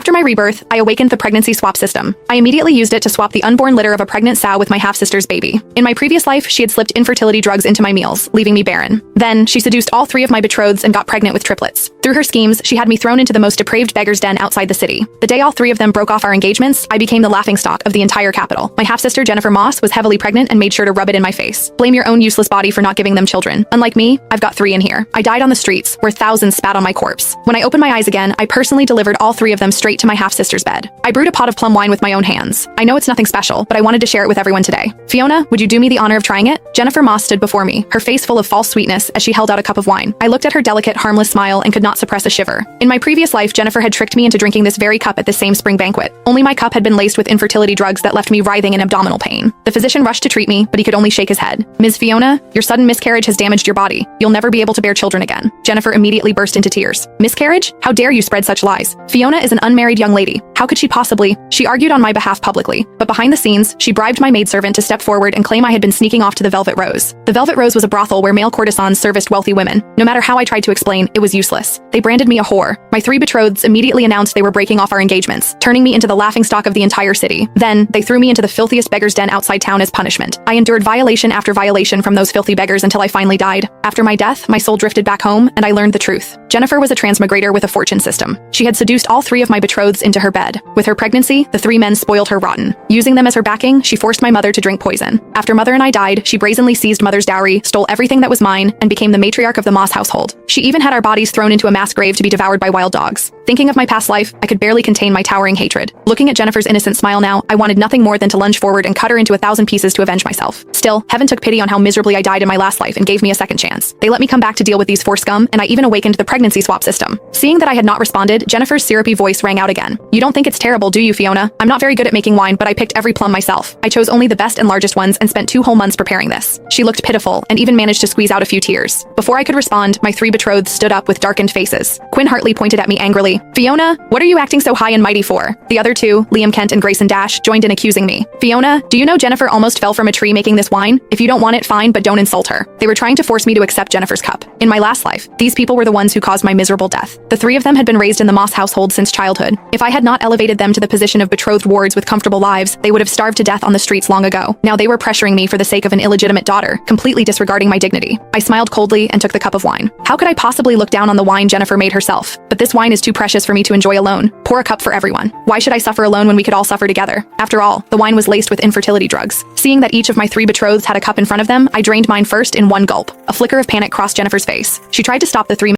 After my rebirth, I awakened the pregnancy swap system. I immediately used it to swap the unborn litter of a pregnant sow with my half-sister's baby. In my previous life, she had slipped infertility drugs into my meals, leaving me barren. Then, she seduced all 3 of my betrothed and got pregnant with triplets. Through her schemes, she had me thrown into the most depraved beggar's den outside the city. The day all 3 of them broke off our engagements, I became the laughingstock of the entire capital. My half-sister Jennifer Moss was heavily pregnant and made sure to rub it in my face. Blame your own useless body for not giving them children. Unlike me, I've got 3 in here. I died on the streets, where thousands spat on my corpse. When I opened my eyes again, I personally delivered all 3 of them straight to my half-sister's bed. I brewed a pot of plum wine with my own hands. I know it's nothing special, but I wanted to share it with everyone today. Fiona, would you do me the honor of trying it? Jennifer Moss stood before me, her face full of false sweetness as she held out a cup of wine. I looked at her delicate, harmless smile and could not suppress a shiver. In my previous life, Jennifer had tricked me into drinking this very cup at this same spring banquet. Only my cup had been laced with infertility drugs that left me writhing in abdominal pain. The physician rushed to treat me, but he could only shake his head. Ms. Fiona, your sudden miscarriage has damaged your body. You'll never be able to bear children again. Jennifer immediately burst into tears. Miscarriage? How dare you spread such lies? Fiona is an unmarried young lady. How could she possibly? She argued on my behalf publicly, but behind the scenes, she bribed my maidservant to step forward and claim I had been sneaking off to the Velvet Rose. The Velvet Rose was a brothel where male courtesans serviced wealthy women. No matter how I tried to explain, it was useless. They branded me a whore. My 3 betrotheds immediately announced they were breaking off our engagements, turning me into the laughingstock of the entire city. Then, they threw me into the filthiest beggar's den outside town as punishment. I endured violation after violation from those filthy beggars until I finally died. After my death, my soul drifted back home, and I learned the truth. Jennifer was a transmigrator with a fortune system. She had seduced all 3 of my betrotheds into her bed. With her pregnancy, the 3 men spoiled her rotten. Using them as her backing, she forced my mother to drink poison. After Mother and I died, she brazenly seized Mother's dowry, stole everything that was mine, and became the matriarch of the Moss household. She even had our bodies thrown into a mass grave to be devoured by wild dogs. Thinking of my past life, I could barely contain my towering hatred. Looking at Jennifer's innocent smile now, I wanted nothing more than to lunge forward and cut her into 1,000 pieces to avenge myself. Still, heaven took pity on how miserably I died in my last life and gave me a second chance. They let me come back to deal with these 4 scum, and I even awakened the pregnancy swap system. Seeing that I had not responded, Jennifer's syrupy voice rang out again. You don't think it's terrible, do you, Fiona? I'm not very good at making wine, but I picked every plum myself. I chose only the best and largest ones and spent 2 whole months preparing this. She looked pitiful and even managed to squeeze out a few tears. Before I could respond, my 3 betrothed stood up with darkened faces. Quinn Hartley pointed at me angrily. Fiona, what are you acting so high and mighty for? The other 2, Liam Kent and Grayson Dash, joined in accusing me. Fiona, do you know Jennifer almost fell from a tree making this wine? If you don't want it, fine, but don't insult her. They were trying to force me to accept Jennifer's cup. In my last life, these people were the ones who caused my miserable death. The 3 of them had been raised in the Moss household since childhood. If I had not elevated them to the position of betrothed wards with comfortable lives, they would have starved to death on the streets long ago. Now they were pressuring me for the sake of an illegitimate daughter, completely disregarding my dignity. I smiled coldly and took the cup of wine. How could I possibly look down on the wine Jennifer made herself? But this wine is too precious for me to enjoy alone. Pour a cup for everyone. Why should I suffer alone when we could all suffer together? After all, the wine was laced with infertility drugs. Seeing that each of my 3 betrotheds had a cup in front of them, I drained mine first in one gulp. A flicker of panic crossed Jennifer's face. She tried to stop the 3